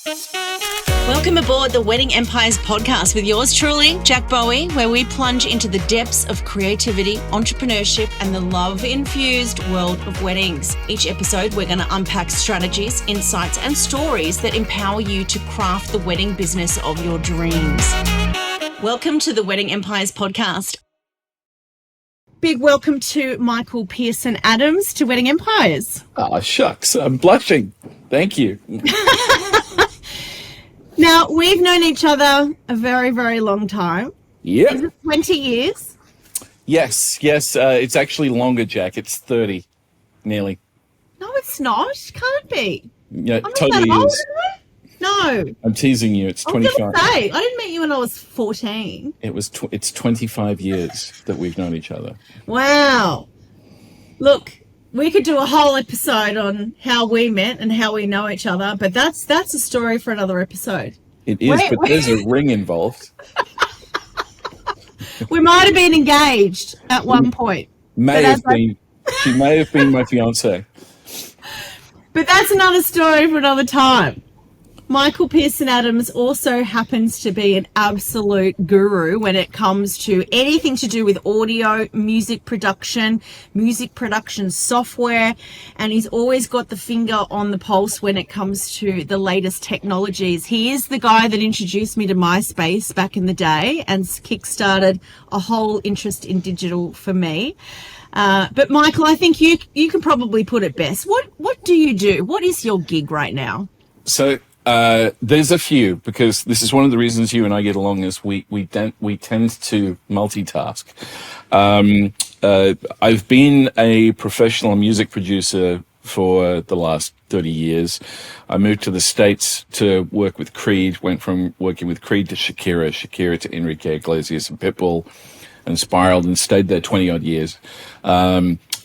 Welcome aboard the Wedding Empires podcast with yours truly, Jack Bowie, where we plunge into the depths of creativity, entrepreneurship, and the love-infused world of weddings. Each episode, we're going to unpack strategies, insights, and stories that empower you to craft the wedding business of your dreams. Welcome to the Wedding Empires podcast. Big welcome to Michael Pearson-Adams to Wedding Empires. Oh, shucks. I'm blushing. Thank you. Now, we've known each other a very, very long time. Yeah. Is it 20 years? Yes. It's actually longer, Jack. It's 30, nearly. No, it's not. Can't be. Yeah, I'm not totally that old, is. No. I'm teasing you. It's 25. I was going to say, I didn't meet you when I was 14. It's 25 years that we've known each other. Wow. Look, we could do a whole episode on how we met and how we know each other, but that's a story for another episode. It is, but there's a ring involved. We might have been engaged at one point. She may have been my fiance. But that's another story for another time. Michael Pearson-Adams also happens to be an absolute guru when it comes to anything to do with audio, music production software, and he's always got the finger on the pulse when it comes to the latest technologies. He is the guy that introduced me to MySpace back in the day and kickstarted a whole interest in digital for me. But Michael, I think you can probably put it best. What do you do? What is your gig right now? So there's a few, because this is one of the reasons you and I get along is we tend to multitask. I've been a professional music producer for the last 30 years. I moved to the States to work with Creed, went from working with Creed to Shakira to Enrique Iglesias and Pitbull, and spiraled and stayed there 20 odd years.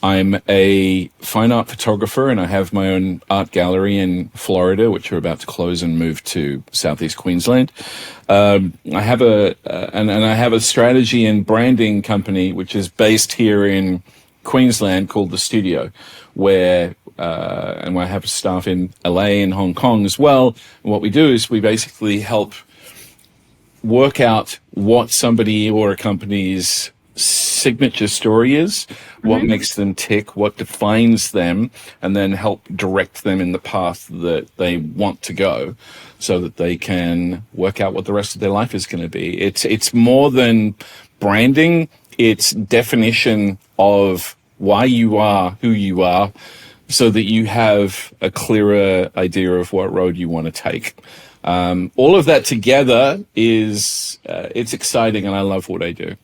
I'm a fine art photographer, and I have my own art gallery in Florida, which are about to close and move to Southeast Queensland. I have a strategy and branding company, which is based here in Queensland, called The Studio, where and I have staff in LA and Hong Kong as well. And what we do is we basically help work out what somebody or a company's signature story is, what makes them tick, what defines them, and then help direct them in the path that they want to go so that they can work out what the rest of their life is going to be. It's more than branding. It's definition of why you are who you are so that you have a clearer idea of what road you want to take. All of that together is, it's exciting, and I love what I do.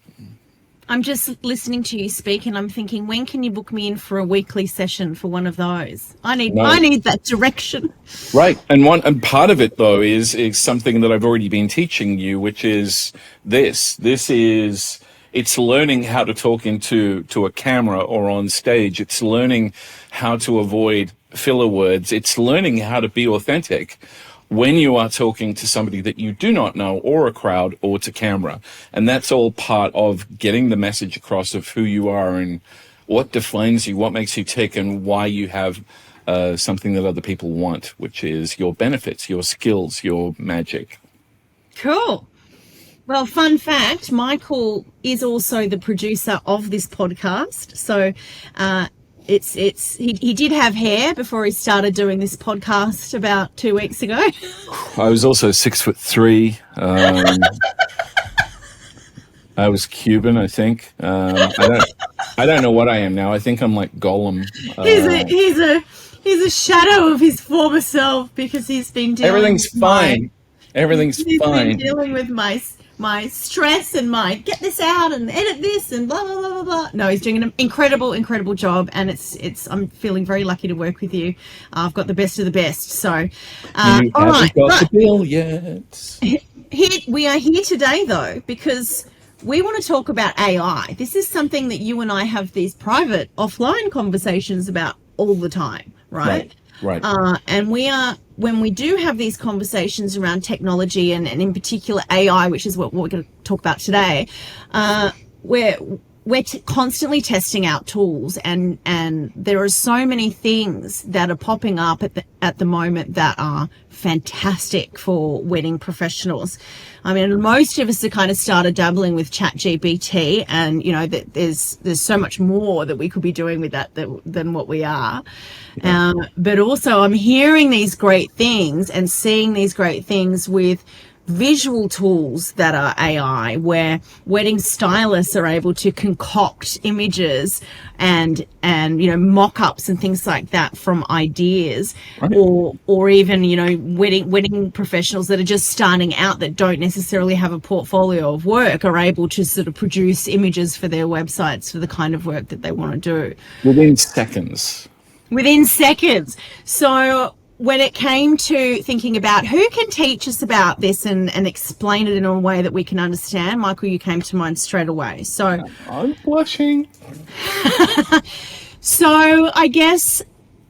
I'm just listening to you speak, and I'm thinking, when can you book me in for a weekly session for one of those? I need that direction. Right. And part of it, though, is something that I've already been teaching you, which is this. It's learning how to talk into a camera or on stage. It's learning how to avoid filler words. It's learning how to be authentic when you are talking to somebody that you do not know, or a crowd, or to camera. And that's all part of getting the message across of who you are and what defines you, what makes you tick, and why you have something that other people want, which is your benefits, your skills, your magic. Cool. Well, fun fact, Michael is also the producer of this podcast. So he did have hair before he started doing this podcast about 2 weeks ago. I was also 6'3". I was Cuban, I think. I don't know what I am now. I think I'm like Gollum. He's a shadow of his former self, because he's been dealing. Everything's fine. Everything's fine. Been dealing with my stress and my get this out and edit this and blah blah blah blah blah. No, he's doing an incredible job, and it's I'm feeling very lucky to work with you. I've got the best of the best. So, you haven't got the bill yet. We are here today though because we want to talk about AI. This is something that you and I have these private offline conversations about all the time, right? Right. And when we do have these conversations around technology and in particular AI, which is what we're going to talk about today, we're constantly testing out tools, and there are so many things that are popping up at the moment that are fantastic for wedding professionals. I mean, most of us have kind of started dabbling with ChatGPT, and you know that there's so much more that we could be doing with that than what we are. Yeah. But also, I'm hearing these great things and seeing these great things with visual tools that are AI, where wedding stylists are able to concoct images and you know, mock-ups and things like that from ideas, right. or even, you know, wedding professionals that are just starting out that don't necessarily have a portfolio of work are able to sort of produce images for their websites for the kind of work that they want to do within seconds. So when it came to thinking about who can teach us about this and explain it in a way that we can understand, Michael, you came to mind straight away. So I'm blushing. So I guess,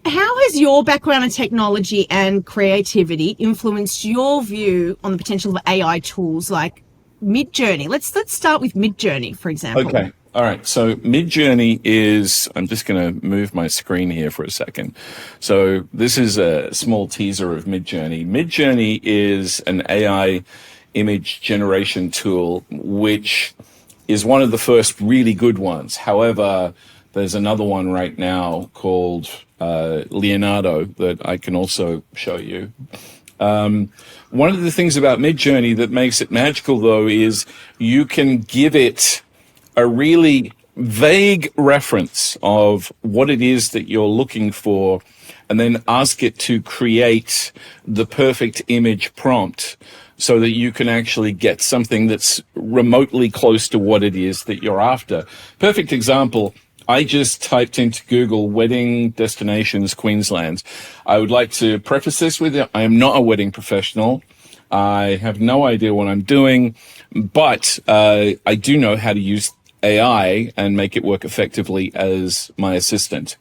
how has your background in technology and creativity influenced your view on the potential of AI tools like Midjourney? Let's start with Midjourney, for example. Okay. All right. So Midjourney is, I'm just going to move my screen here for a second. So this is a small teaser of Midjourney. Midjourney is an AI image generation tool, which is one of the first really good ones. However, there's another one right now called Leonardo that I can also show you. One of the things about Midjourney that makes it magical, though, is you can give it a really vague reference of what it is that you're looking for, and then ask it to create the perfect image prompt so that you can actually get something that's remotely close to what it is that you're after. Perfect example, I just typed into Google wedding destinations Queensland. I would like to preface this with, I am not a wedding professional. I have no idea what I'm doing, but I do know how to use AI and make it work effectively as my assistant.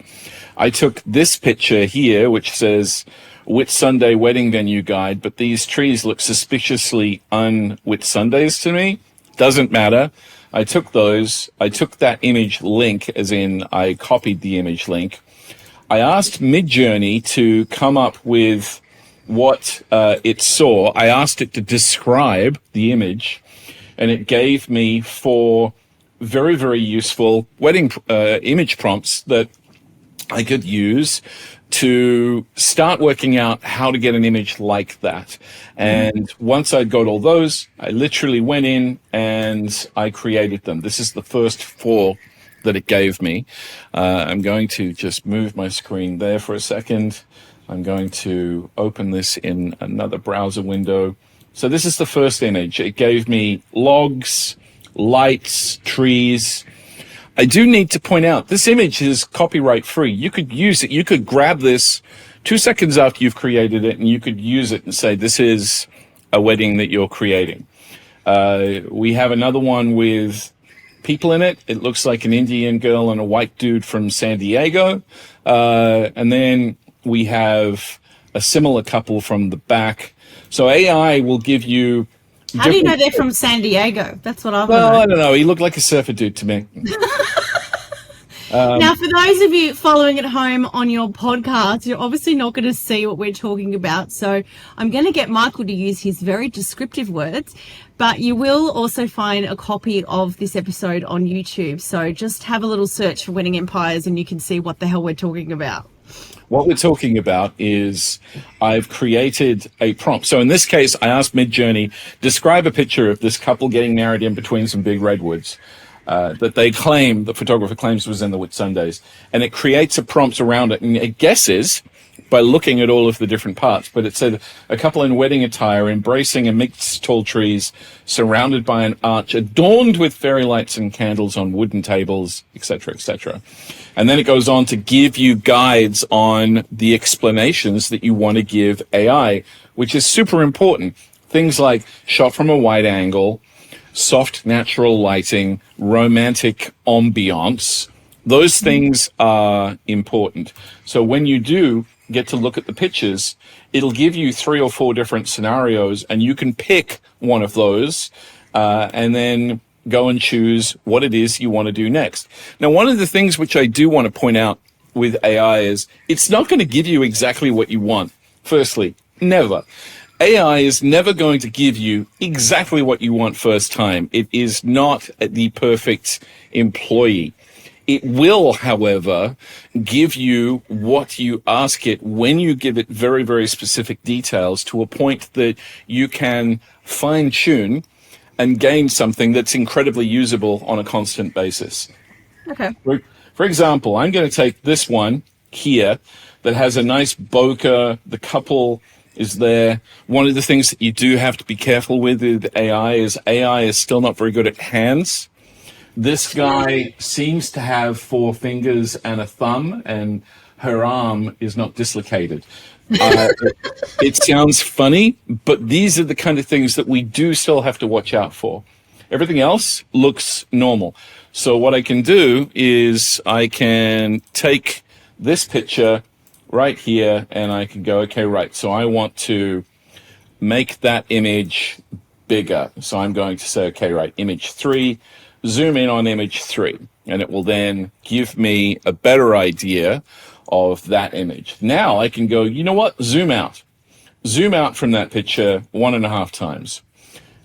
I took this picture here, which says Whitsunday wedding venue guide, but these trees look suspiciously un-Whitsundays to me. Doesn't matter. I took those. I took that image link, as in I copied the image link. I asked Midjourney to come up with what it saw. I asked it to describe the image, and it gave me 4 very, very useful wedding image prompts that I could use to start working out how to get an image like that. And once I'd got all those, I literally went in and I created them. This is the first 4 that it gave me. I'm going to just move my screen there for a second. I'm going to open this in another browser window. So this is the first image. It gave me logs, lights, trees. I do need to point out, this image is copyright free. You could use it. You could grab this 2 seconds after you've created it, and you could use it and say, this is a wedding that you're creating. We have another one with people in it. It looks like an Indian girl and a white dude from San Diego. And then we have a similar couple from the back. So AI will give you... How do you know they're from San Diego? That's what I want to know. Well, I don't know. He looked like a surfer dude to me. Now, for those of you following at home on your podcast, you're obviously not going to see what we're talking about. So I'm going to get Michael to use his very descriptive words, but you will also find a copy of this episode on YouTube. So just have a little search for Wedding Empires and you can see what the hell we're talking about. What we're talking about is I've created a prompt. So in this case, I asked Midjourney, describe a picture of this couple getting married in between some big redwoods that they claim, the photographer claims was in the Whitsundays. And it creates a prompt around it, and it guesses by looking at all of the different parts. But it said a couple in wedding attire embracing amidst tall trees, surrounded by an arch adorned with fairy lights and candles on wooden tables, etc., etc. And then it goes on to give you guides on the explanations that you want to give AI, which is super important. Things like shot from a wide angle, soft natural lighting, romantic ambiance. Those things are important. So when you do get to look at the pictures, it'll give you 3 or 4 different scenarios, and you can pick one of those and then go and choose what it is you want to do next. Now, one of the things which I do want to point out with AI is it's not going to give you exactly what you want. Firstly, never. AI is never going to give you exactly what you want first time. It is not the perfect employee. It will, however, give you what you ask it when you give it very, very specific details to a point that you can fine-tune and gain something that's incredibly usable on a constant basis. Okay. For example, I'm going to take this one here that has a nice bokeh. The couple is there. One of the things that you do have to be careful with AI is still not very good at hands. This guy seems to have 4 fingers and a thumb, and her arm is not dislocated. It sounds funny, but these are the kind of things that we do still have to watch out for. Everything else looks normal. So what I can do is I can take this picture right here and I can go, okay, right. So I want to make that image bigger. So I'm going to say, okay, right, image 3, zoom in on image 3, and it will then give me a better idea of that image. Now I can go, you know what? Zoom out from that picture 1.5 times,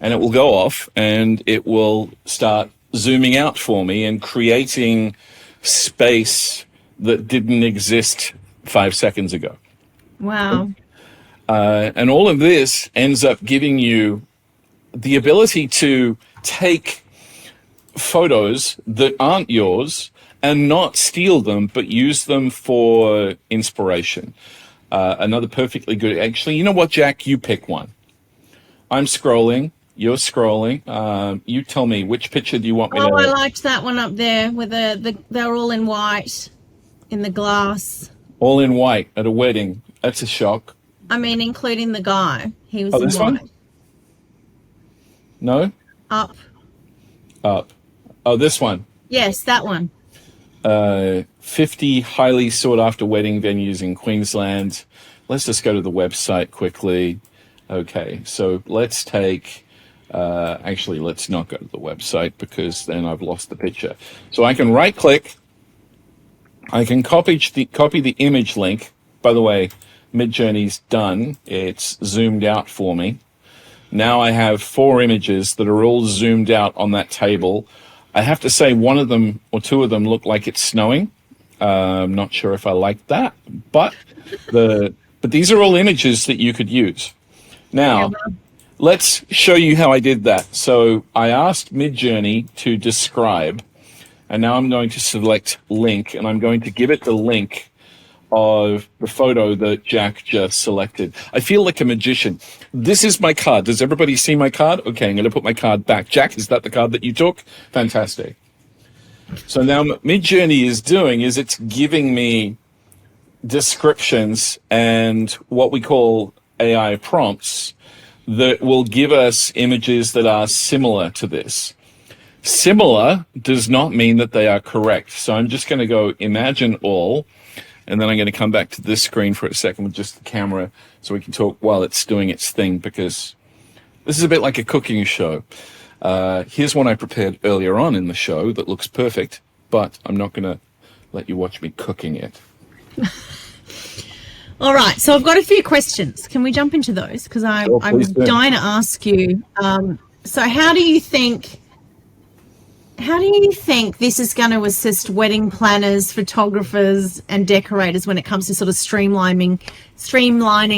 and it will go off and it will start zooming out for me and creating space that didn't exist 5 seconds ago. Wow. And all of this ends up giving you the ability to take photos that aren't yours and not steal them, but use them for inspiration. Another perfectly good, actually, you know what, Jack, you pick one. I'm scrolling, you're scrolling. You tell me, which picture do you want me to? Oh, I liked that one up there with they're all in white in the glass. All in white at a wedding. That's a shock. I mean, including the guy. He was in this white. One? No? Up. Oh, this one. Yes, that one. 50 highly sought after wedding venues in Queensland. Let's just go to the website quickly. Okay, so let's take, actually, let's not go to the website because then I've lost the picture. So I can right click. I can copy the image link. By the way, Midjourney's done. It's zoomed out for me. Now I have 4 images that are all zoomed out on that table. I have to say one of them or 2 of them look like it's snowing. I'm not sure if I like that, but these are all images that you could use. Now, let's show you how I did that. So I asked Midjourney to describe, and now I'm going to select link, and I'm going to give it the link of the photo that Jack just selected. I feel like a magician. This is my card. Does everybody see my card? Okay, I'm going to put my card back. Jack, is that the card that you took? Fantastic. So now Midjourney is doing is it's giving me descriptions and what we call AI prompts that will give us images that are similar to this. Similar does not mean that they are correct. So I'm just going to go imagine all, and then I'm going to come back to this screen for a second with just the camera so we can talk while it's doing its thing, because this is a bit like a cooking show. Here's one I prepared earlier on in the show that looks perfect, but I'm not going to let you watch me cooking it. All right, so I've got a few questions. Can we jump into those? Because I'm dying to ask you. So how do you think this is going to assist wedding planners, photographers, and decorators when it comes to sort of streamlining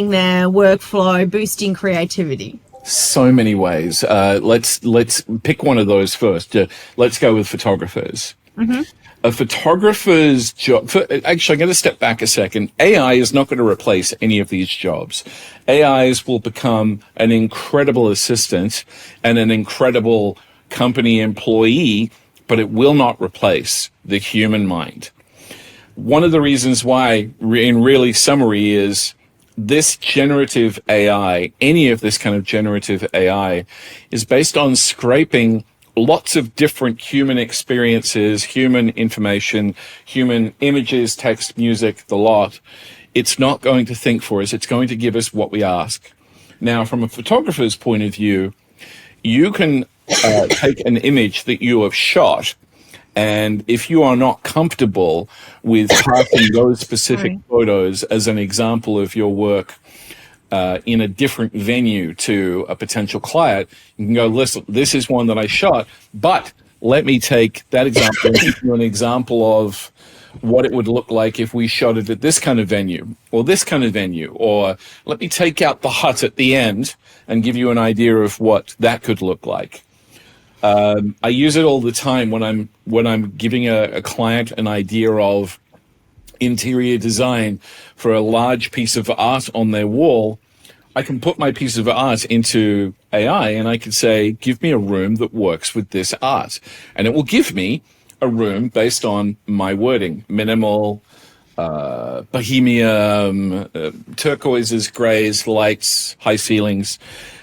their workflow, boosting creativity? So many ways. Let's pick one of those first. Let's go with photographers. Mm-hmm. A photographer's job. Actually, I'm going to step back a second. AI is not going to replace any of these jobs. AIs will become an incredible assistant and an incredible company employee, but it will not replace the human mind. One of the reasons why, in really summary, is this generative AI, any of this kind of generative AI, is based on scraping lots of different human experiences, human information, human images, text, music, the lot. It's not going to think for us. It's going to give us what we ask. Now, from a photographer's point of view, you can take an image that you have shot, and if you are not comfortable with passing those specific photos as an example of your work in a different venue to a potential client, you can go, listen, this is one that I shot, but let me take that example and give you an example of what it would look like if we shot it at this kind of venue or this kind of venue, or let me take out the hut at the end and give you an idea of what that could look like. I use it all the time when I'm giving a client an idea of interior design for a large piece of art on their wall. I can put my piece of art into AI and I can say, give me a room that works with this art. And it will give me a room based on my wording: minimal, bohemian, turquoises, grays, lights, high ceilings.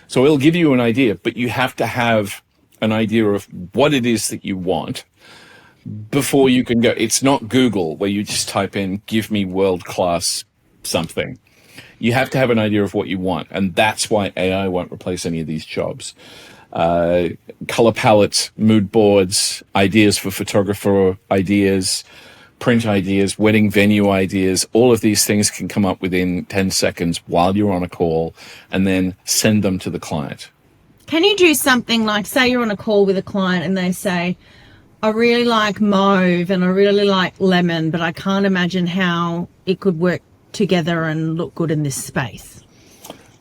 So it'll give you an idea, but you have to have an idea of what it is that you want before you can go. It's not Google where you just type in, give me world-class something. You have to have an idea of what you want, and that's why AI won't replace any of these jobs. Color palettes, mood boards, ideas for photographer ideas, print ideas, wedding venue ideas, all of these things can come up within 10 seconds while you're on a call, and then send them to the client. Can you do something like, say you're on a call with a client and they say, I really like mauve and I really like lemon, but I can't imagine how it could work together and look good in this space?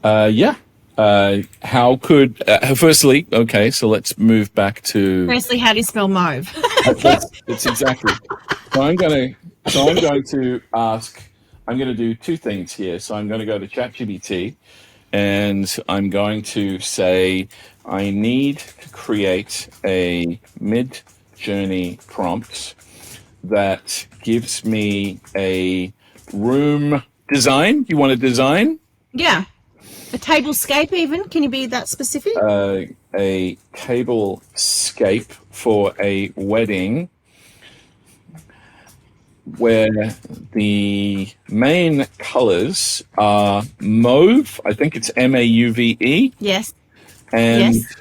Yeah. How could, firstly, okay, so let's move back to... Firstly, how do you spell mauve? That's exactly. So I'm going to ask, I'm going to do two things here. So I'm going to go to ChatGPT and I'm going to say, I need to create a mid-journey prompt that gives me a room design. You want a design? Yeah. A tablescape even? Can you be that specific? A tablescape for a wedding where the main colors are mauve. I think it's MAUVE. Yes. And yes.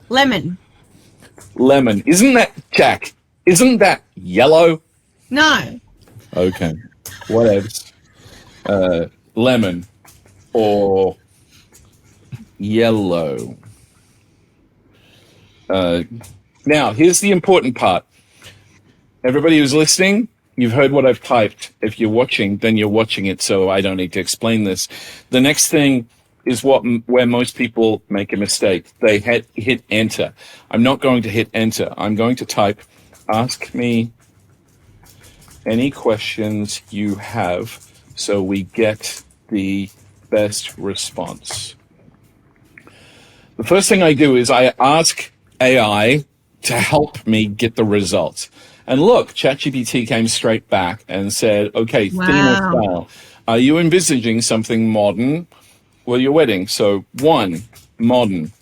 Lemon. Lemon. Isn't that, Jack? Isn't that yellow? No. Okay. What else? Lemon or yellow. Now, here's the important part. Everybody who's listening, you've heard what I've typed. If you're watching, then you're watching it, so I don't need to explain this. The next thing is where most people make a mistake. They hit enter. I'm not going to hit enter. I'm going to type, ask me any questions you have so we get the best response. The first thing I do is I ask AI to help me get the results. And look, ChatGPT came straight back and said, okay, wow. Theme or style. Are you envisaging something modern for your wedding? So 1, modern,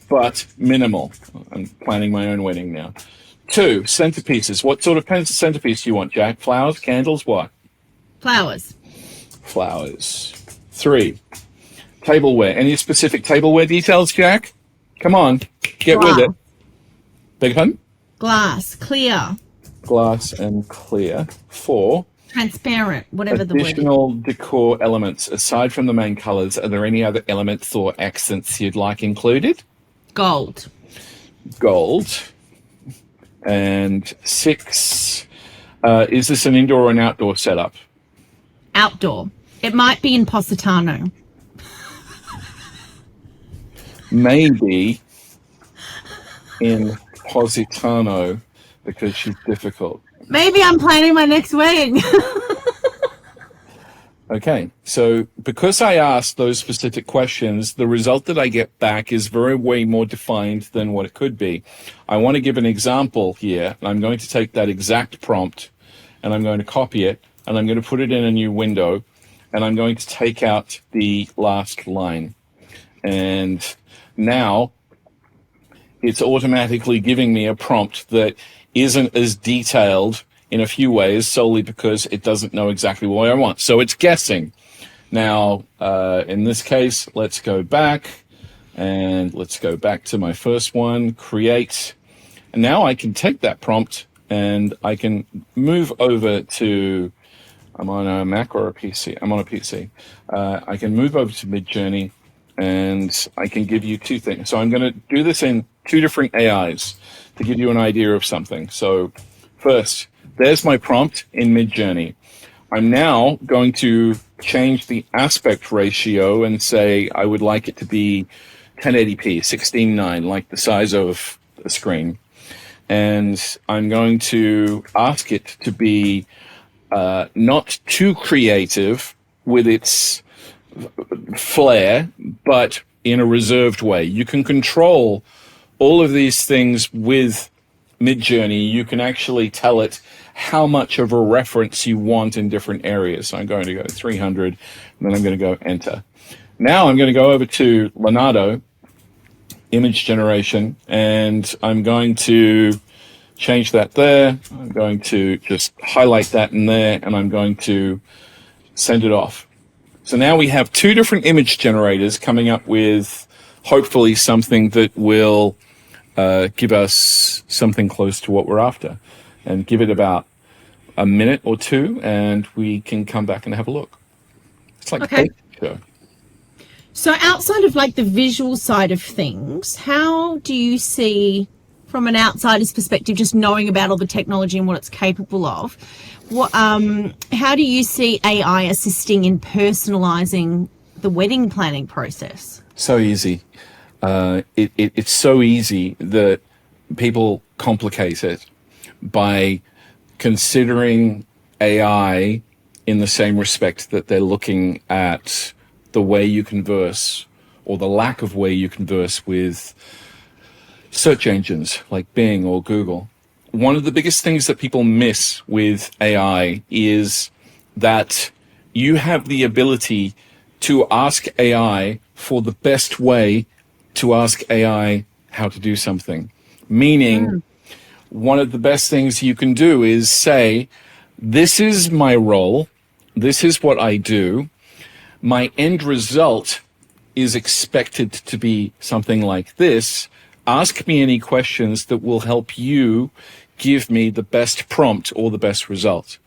but minimal. I'm planning my own wedding now. 2, centerpieces. What sort of centerpiece do you want, Jack? Flowers, candles, what? Flowers. Flowers. 3, tableware. Any specific tableware details, Jack? Come on, get Glass. with it. Big one? Glass, clear. Glass and clear. 4, transparent, whatever the word is. Additional decor elements. Aside from the main colors, are there any other elements or accents you'd like included? Gold. Gold. And 6, is this an indoor or an outdoor setup? Outdoor. It might be in Positano. Maybe in Positano because she's difficult. Maybe I'm planning my next wedding. Okay, so because I asked those specific questions, the result that I get back is way more defined than what it could be. I want to give an example here, and I'm going to take that exact prompt, and I'm going to copy it, and I'm going to put it in a new window, and I'm going to take out the last line. And now it's automatically giving me a prompt that isn't as detailed in a few ways solely because it doesn't know exactly what I want. So it's guessing. Now, in this case, let's go back. And let's go back to my first one, create. And now I can take that prompt and I can move over to, I'm on a Mac or a PC? I'm on a PC. I can move over to Midjourney and I can give you two things. So I'm going to do this in two different AIs to give you an idea of something. So first, there's my prompt in Midjourney. I'm now going to change the aspect ratio and say I would like it to be 1080p, 16:9, like the size of a screen. And I'm going to ask it to be not too creative with its flair, but in a reserved way. You can control all of these things with Midjourney. You can actually tell it how much of a reference you want in different areas. So I'm going to go 300, and then I'm going to go enter. Now I'm going to go over to Leonardo, image generation, and I'm going to change that there. I'm going to just highlight that in there, and I'm going to send it off. So now we have two different image generators coming up with hopefully something that will give us something close to what we're after. And give it about a minute or two, and we can come back and have a look. It's like a show. So outside of like the visual side of things, how do you see, from an outsider's perspective, just knowing about all the technology and what it's capable of, how do you see AI assisting in personalizing the wedding planning process? So easy. It's so easy that people complicate it by considering AI in the same respect that they're looking at the way you converse, or the lack of way you converse, with search engines like Bing or Google. One of the biggest things that people miss with AI is that you have the ability to ask AI for the best way to ask AI how to do something. Meaning, one of the best things you can do is say, this is my role, this is what I do, my end result is expected to be something like this. Ask me any questions that will help you give me the best prompt or the best result.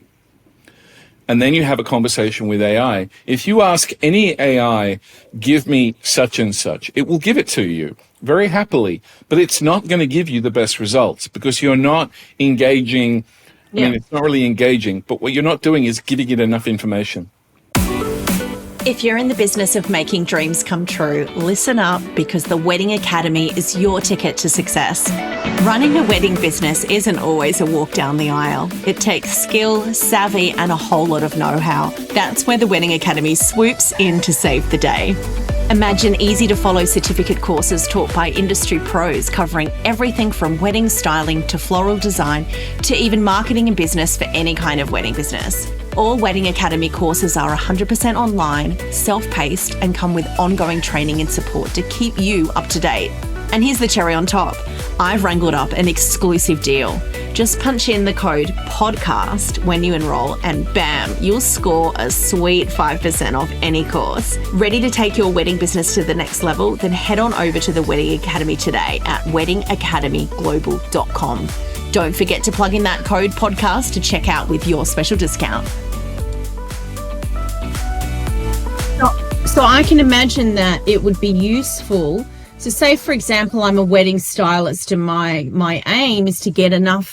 And then you have a conversation with AI. If you ask any AI, give me such and such, it will give it to you very happily, but it's not going to give you the best results because you're not engaging. I mean, it's not really engaging, but what you're not doing is giving it enough information. If you're in the business of making dreams come true, listen up, because the Wedding Academy is your ticket to success. Running a wedding business isn't always a walk down the aisle. It takes skill, savvy, and a whole lot of know-how. That's where the Wedding Academy swoops in to save the day. Imagine easy-to-follow certificate courses taught by industry pros covering everything from wedding styling to floral design to even marketing and business for any kind of wedding business. All Wedding Academy courses are 100% online, self-paced, and come with ongoing training and support to keep you up to date. And here's the cherry on top. I've wrangled up an exclusive deal. Just punch in the code PODCAST when you enroll and bam, you'll score a sweet 5% off any course. Ready to take your wedding business to the next level? Then head on over to the Wedding Academy today at weddingacademyglobal.com. Don't forget to plug in that code PODCAST to check out with your special discount. So I can imagine that it would be useful. So say, for example, I'm a wedding stylist and my aim is to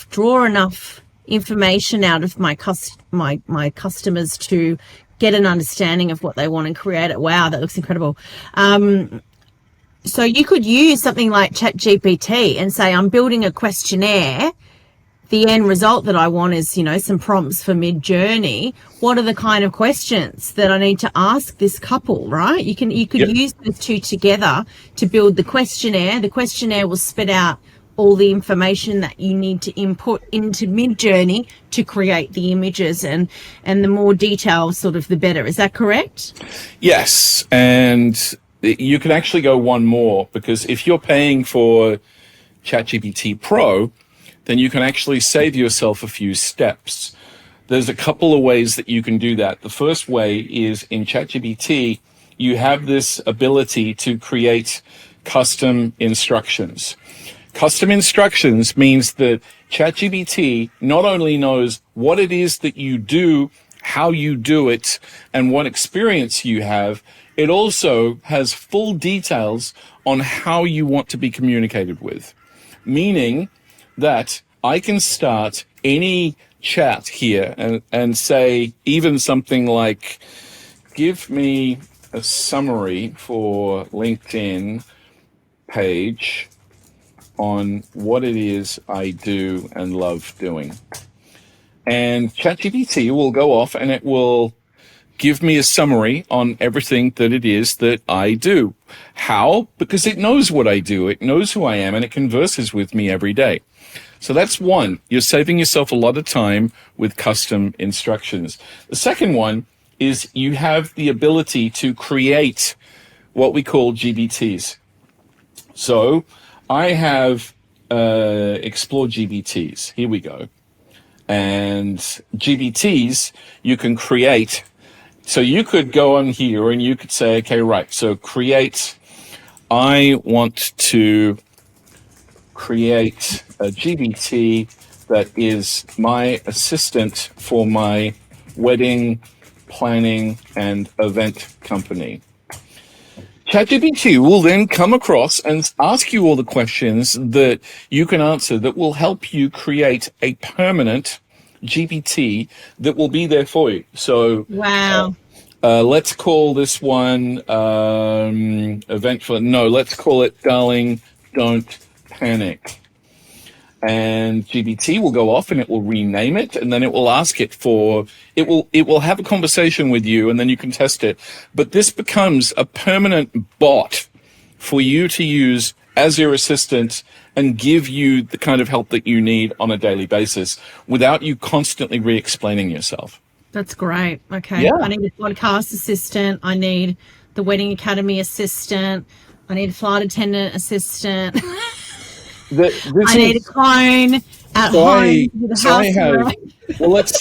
draw enough information out of my customers to get an understanding of what they want and create it. Wow, that looks incredible. So you could use something like ChatGPT and say, I'm building a questionnaire. The end result that I want is, some prompts for Midjourney. What are the kind of questions that I need to ask this couple, right? You could use those two together to build the questionnaire. The questionnaire will spit out all the information that you need to input into Midjourney to create the images, and the more detail, sort of, the better. Is that correct? Yes, and you can actually go one more, because if you're paying for ChatGPT Pro, then you can actually save yourself a few steps. There's a couple of ways that you can do that. The first way is in ChatGPT, you have this ability to create custom instructions. Custom instructions means that ChatGPT not only knows what it is that you do, how you do it, and what experience you have, it also has full details on how you want to be communicated with. Meaning that I can start any chat here and say even something like, give me a summary for LinkedIn page on what it is I do and love doing. And ChatGPT will go off and it will give me a summary on everything that it is that I do. How? Because it knows what I do. It knows who I am and it converses with me every day. So that's one. You're saving yourself a lot of time with custom instructions. The second one is you have the ability to create what we call GBTs. So I have explored GBTs. Here we go. And GBTs you can create. So you could go on here and you could say, okay, right. So create, I want to create a GBT that is my assistant for my wedding planning and event company. ChatGPT will then come across and ask you all the questions that you can answer that will help you create a permanent GPT that will be there for you. So, wow. Let's call this one eventful. No, let's call it Darling, Don't Panic. And GBT will go off and it will rename it, and then it will ask it for, it will have a conversation with you, and then you can test it. But this becomes a permanent bot for you to use as your assistant and give you the kind of help that you need on a daily basis without you constantly re-explaining yourself. That's great. Okay. Yeah. I need a podcast assistant. I need the Wedding Academy assistant. I need a flight attendant assistant. I need a clone at home with a house. Well, let's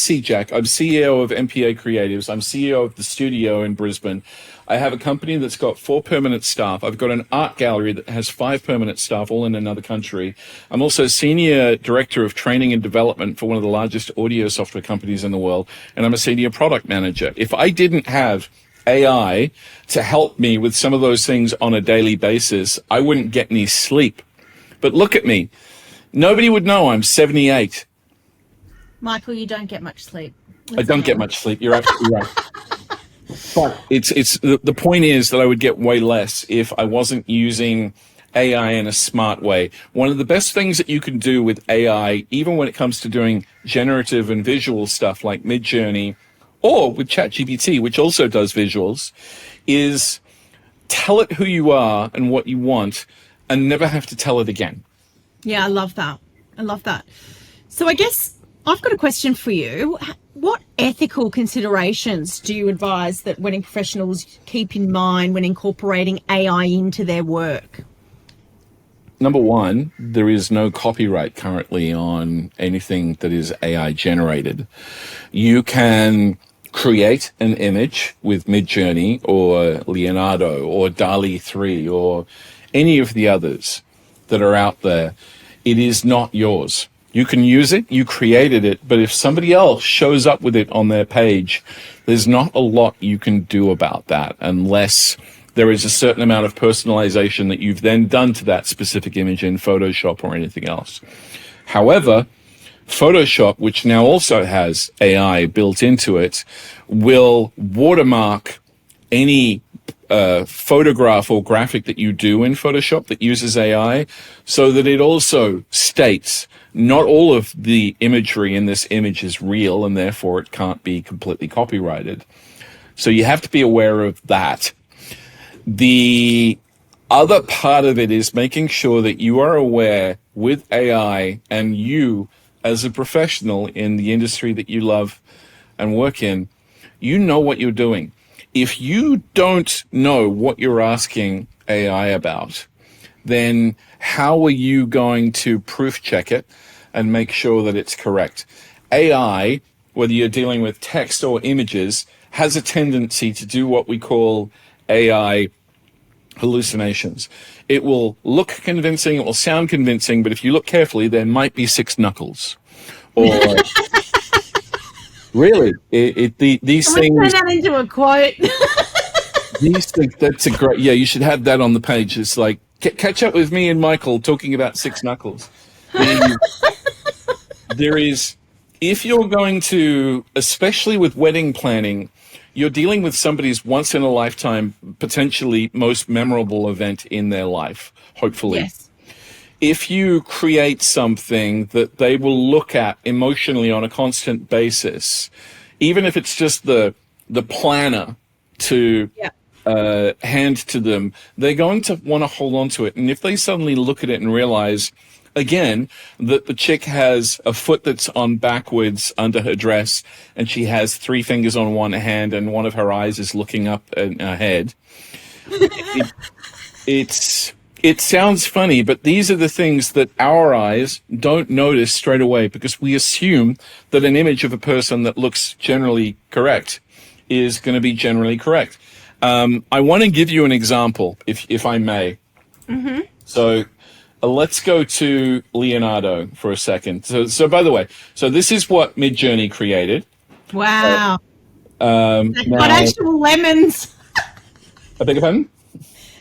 see, Jack. I'm CEO of MPA Creatives. I'm CEO of the studio in Brisbane. I have a company that's got 4 permanent staff. I've got an art gallery that has 5 permanent staff, all in another country. I'm also senior director of training and development for one of the largest audio software companies in the world. And I'm a senior product manager. If I didn't have AI to help me with some of those things on a daily basis, I wouldn't get any sleep. But look at me. Nobody would know I'm 78. Michael, you don't get much sleep. I don't get much sleep. You're absolutely right. But it's the point is that I would get way less if I wasn't using AI in a smart way. One of the best things that you can do with AI, even when it comes to doing generative and visual stuff like Midjourney or with ChatGPT, which also does visuals, is tell it who you are and what you want and never have to tell it again. Yeah, I love that. I love that. So I guess I've got a question for you. What ethical considerations do you advise that wedding professionals keep in mind when incorporating AI into their work? Number one, there is no copyright currently on anything that is AI generated. You can create an image with Midjourney or Leonardo or DALL-E 3 or any of the others that are out there. It is not yours. You can use it, you created it, but if somebody else shows up with it on their page, there's not a lot you can do about that unless there is a certain amount of personalization that you've then done to that specific image in Photoshop or anything else. However, Photoshop, which now also has AI built into it, will watermark any photograph or graphic that you do in Photoshop that uses AI, so that it also states not all of the imagery in this image is real and therefore it can't be completely copyrighted. So you have to be aware of that. The other part of it is making sure that you are aware with AI, and you as a professional in the industry that you love and work in, you know what you're doing. If you don't know what you're asking AI about, then how are you going to proof check it and make sure that it's correct? AI, whether you're dealing with text or images, has a tendency to do what we call AI hallucinations. It will look convincing, it will sound convincing, but if you look carefully, there might be 6 knuckles. Or really, these Someone things. turn that into a quote. These things. That's a great. Yeah, you should have that on the page. It's like catch up with me and Michael talking about 6 knuckles. There is, if you're going to, especially with wedding planning, you're dealing with somebody's once in a lifetime, potentially most memorable event in their life, hopefully. Yes. If you create something that they will look at emotionally on a constant basis, even if it's just the planner to hand to them, they're going to want to hold on to it. And if they suddenly look at it and realize, again, that the chick has a foot that's on backwards under her dress, and she has 3 fingers on one hand, and one of her eyes is looking up in her head. It sounds funny, but these are the things that our eyes don't notice straight away, because we assume that an image of a person that looks generally correct is going to be generally correct. I want to give you an example, if I may. Mm-hmm. So let's go to Leonardo for a second. So by the way, so this is what Midjourney created. Wow. It's now, got actual lemons. I beg your pardon?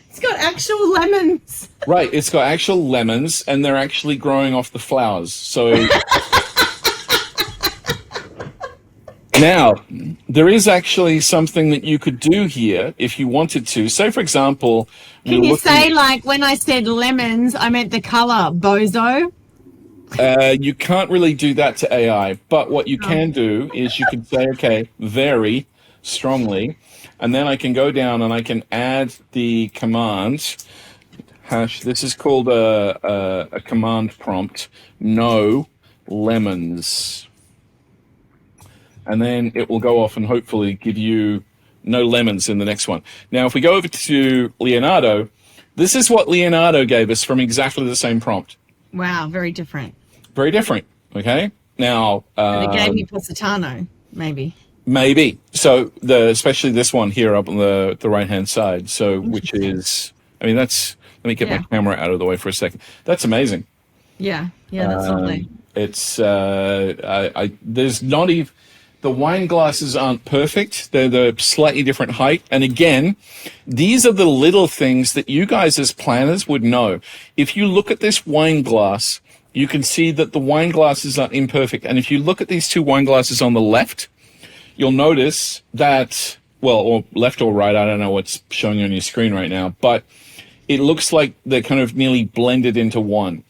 It's got actual lemons. Right, it's got actual lemons, and they're actually growing off the flowers. So now, there is actually something that you could do here if you wanted to. Say, for example, can you say, like, when I said lemons, I meant the color, bozo? You can't really do that to AI, but what you can do is you can say, okay, very strongly, and then I can go down and I can add the command hash. This is called a command prompt. No lemons. And then it will go off and hopefully give you no lemons in the next one. Now, if we go over to Leonardo, this is what Leonardo gave us from exactly the same prompt. Wow, very different. Very different, okay? Now... But it gave me Positano, maybe. Maybe. So, especially this one here up on the right-hand side, so which is... I mean, that's... Let me get my camera out of the way for a second. That's amazing. Yeah, that's lovely. It's... there's not even... The wine glasses aren't perfect. They're the slightly different height. And again, these are the little things that you guys as planners would know. If you look at this wine glass, you can see that the wine glasses are imperfect. And if you look at these 2 wine glasses on the left, you'll notice that, well, or left or right, I don't know what's showing on your screen right now, but it looks like they're kind of nearly blended into one.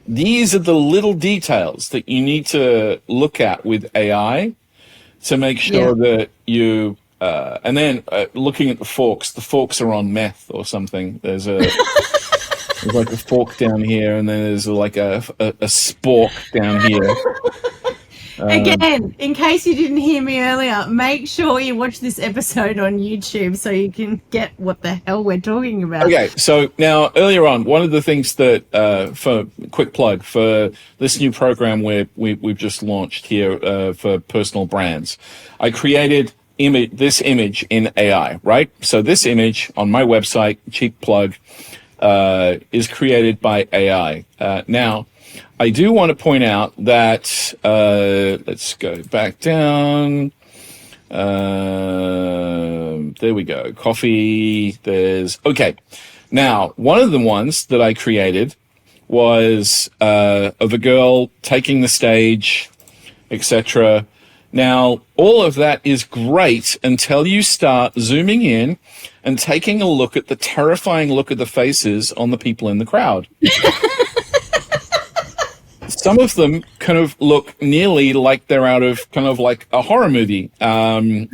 These are the little details that you need to look at with AI to make sure that you, and then looking at the forks are on meth or something. There's like a fork down here, and then there's like a spork down here. Again, in case you didn't hear me earlier, make sure you watch this episode on YouTube so you can get what the hell we're talking about. Okay, so now earlier on, one of the things that, for quick plug, for this new program we've just launched here for personal brands, I created this image in AI, right? So this image on my website, cheap plug, is created by AI. Now, I do want to point out that, let's go back down. There we go. Coffee. Okay. Now, one of the ones that I created was of a girl taking the stage, etc. Now, all of that is great until you start zooming in and taking a look at the terrifying look of the faces on the people in the crowd. Some of them kind of look nearly like they're out of kind of like a horror movie. And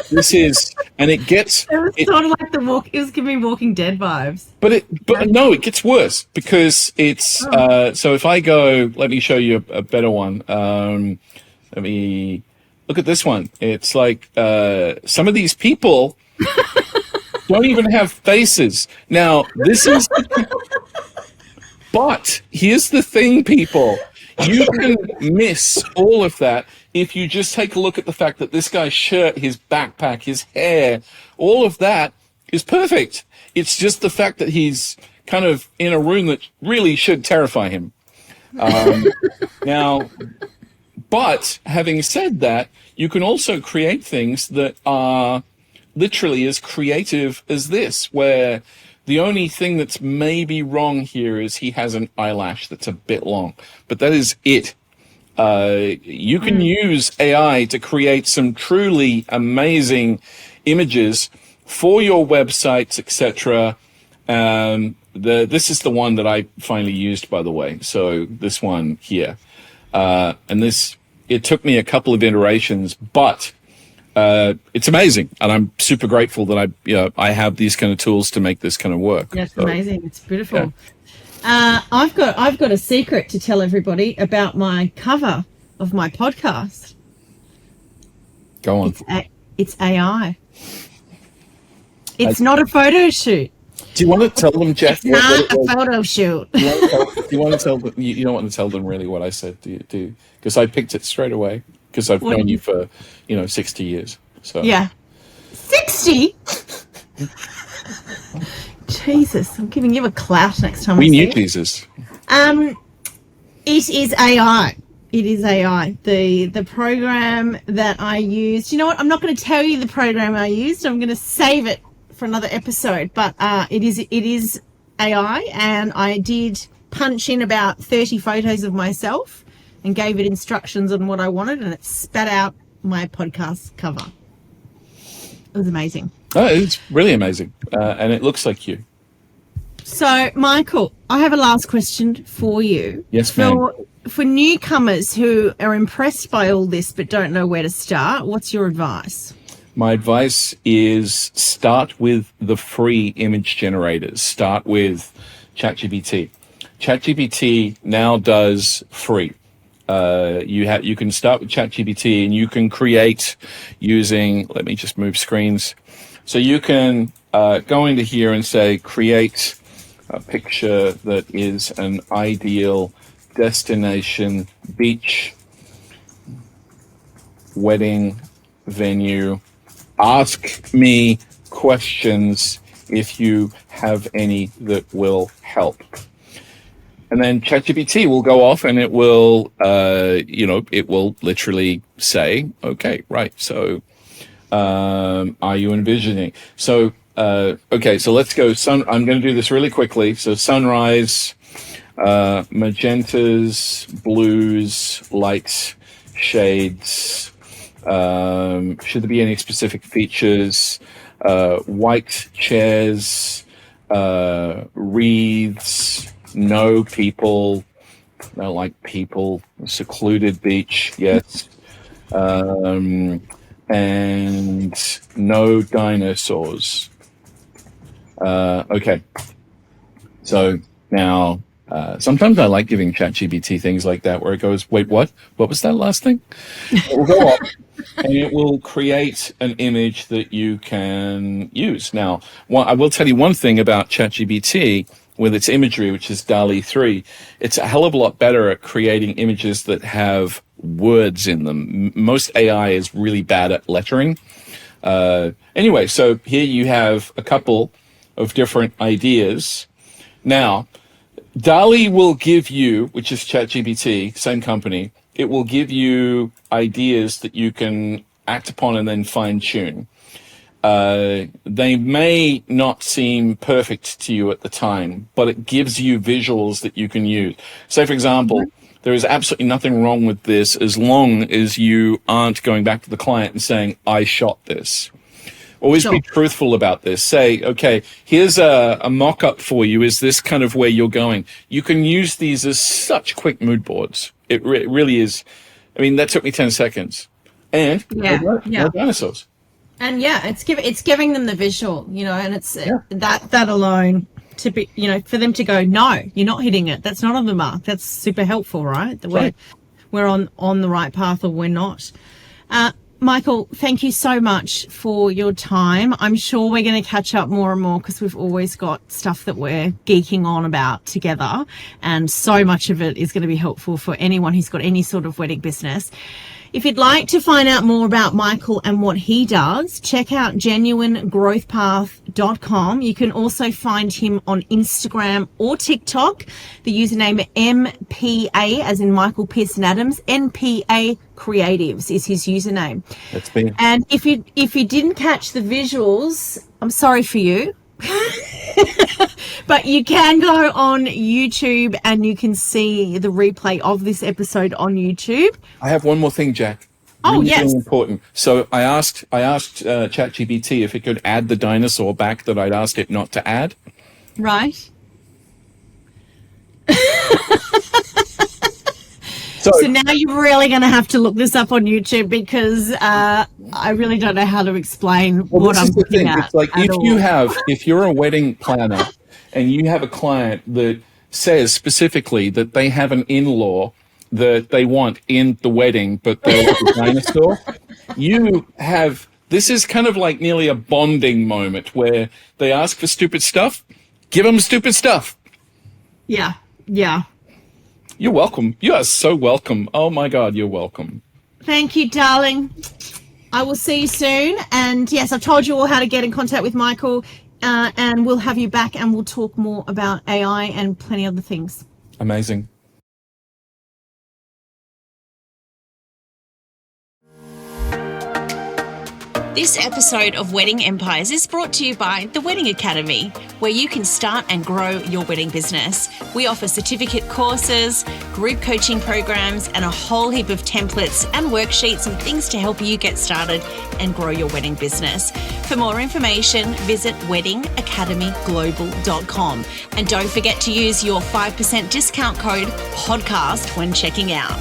this is, and it gets... It was sort of like it was giving me Walking Dead vibes. But no, it gets worse because it's, so if I go, let me show you a better one. Let me look at this one. It's like some of these people don't even have faces. Now, this is... But here's the thing, people. You can miss all of that if you just take a look at the fact that this guy's shirt, his backpack, his hair, all of that is perfect. It's just the fact that he's kind of in a room that really should terrify him. Now, but having said that, you can also create things that are literally as creative as this, where the only thing that's maybe wrong here is he has an eyelash that's a bit long, but that is it. You can use AI to create some truly amazing images for your websites, etc. This is the one that I finally used, by the way. So this one here, and it took me a couple of iterations, but it's amazing, and I'm super grateful that I have these kind of tools to make this kind of work. That's amazing. It's beautiful. Yeah. I've got a secret to tell everybody about my cover of my podcast. Go on. It's AI. It's not a photo shoot. Do you want to tell them, Jack? It's not a photo shoot. Do you want to tell them? You don't want to tell them really what I said, do you? Because I picked it straight away. Because I've known you for 60 years. So yeah, 60. Jesus, I'm giving you a clout next time. We knew Jesus. It is AI. It is AI. The program that I used. You know what? I'm not going to tell you the program I used. I'm going to save it for another episode. But it is AI, and I did punch in about 30 photos of myself and gave it instructions on what I wanted, and it spat out my podcast cover. It was amazing. Oh, it's really amazing, and it looks like you. So, Michael, I have a last question for you. Yes, ma'am. For newcomers who are impressed by all this but don't know where to start, what's your advice? My advice is start with the free image generators. Start with ChatGPT. ChatGPT now does free. You can start with ChatGPT, and you can create using, let me just move screens. So you can go into here and say, create a picture that is an ideal destination beach wedding venue. Ask me questions if you have any that will help. And then ChatGPT will go off, and it will, it will literally say, okay, right. So, are you envisioning? So, okay, so let's go. I'm going to do this really quickly. So sunrise, magentas, blues, lights, shades. Should there be any specific features? White chairs, wreaths, no people, don't like people, secluded beach, yes. And no dinosaurs. Okay. So now, sometimes I like giving ChatGPT things like that where it goes, wait, what? What was that last thing? It will go off, and it will create an image that you can use. Now, I will tell you one thing about ChatGPT with its imagery, which is DALL-E 3. It's a hell of a lot better at creating images that have words in them. Most AI is really bad at lettering. Anyway, so here you have a couple of different ideas. Now, DALL-E will give you, which is ChatGPT, same company, it will give you ideas that you can act upon and then fine-tune. They may not seem perfect to you at the time, but it gives you visuals that you can use. Say, for example, there is absolutely nothing wrong with this as long as you aren't going back to the client and saying, I shot this. Always be truthful about this. Say, okay, here's a mock-up for you. Is this kind of where you're going? You can use these as such quick mood boards. It really is. I mean, that took me 10 seconds. And no dinosaurs. And it's giving them the visual, and it's that alone to be, for them to go, no, you're not hitting it. That's not on the mark. That's super helpful, right? That we're on the right path, or we're not. Michael, thank you so much for your time. I'm sure we're going to catch up more and more because we've always got stuff that we're geeking on about together, and so much of it is going to be helpful for anyone who's got any sort of wedding business. If you'd like to find out more about Michael and what he does, check out genuinegrowthpath.com. You can also find him on Instagram or TikTok. The username MPA, as in Michael Pearson-Adams, NPA Creatives is his username. That's me. And if you didn't catch the visuals, I'm sorry for you. But you can go on YouTube and you can see the replay of this episode on YouTube. I have one more thing, Jack. Oh, really, yes. really important. So I asked ChatGPT if it could add the dinosaur back that I'd asked it not to add. Right. So now you're really going to have to look this up on YouTube because I really don't know how to explain what I'm looking at. It's like if you're a wedding planner and you have a client that says specifically that they have an in-law that they want in the wedding, but they're like a dinosaur, this is kind of like nearly a bonding moment where they ask for stupid stuff, give them stupid stuff. Yeah. You're welcome. You are so welcome. Oh my God, you're welcome. Thank you, darling. I will see you soon. And yes, I've told you all how to get in contact with Michael, and we'll have you back and we'll talk more about AI and plenty of other things. Amazing. This episode of Wedding Empires is brought to you by the Wedding Academy, where you can start and grow your wedding business. We offer certificate courses, group coaching programs, and a whole heap of templates and worksheets and things to help you get started and grow your wedding business. For more information, visit weddingacademyglobal.com. And don't forget to use your 5% discount code PODCAST when checking out.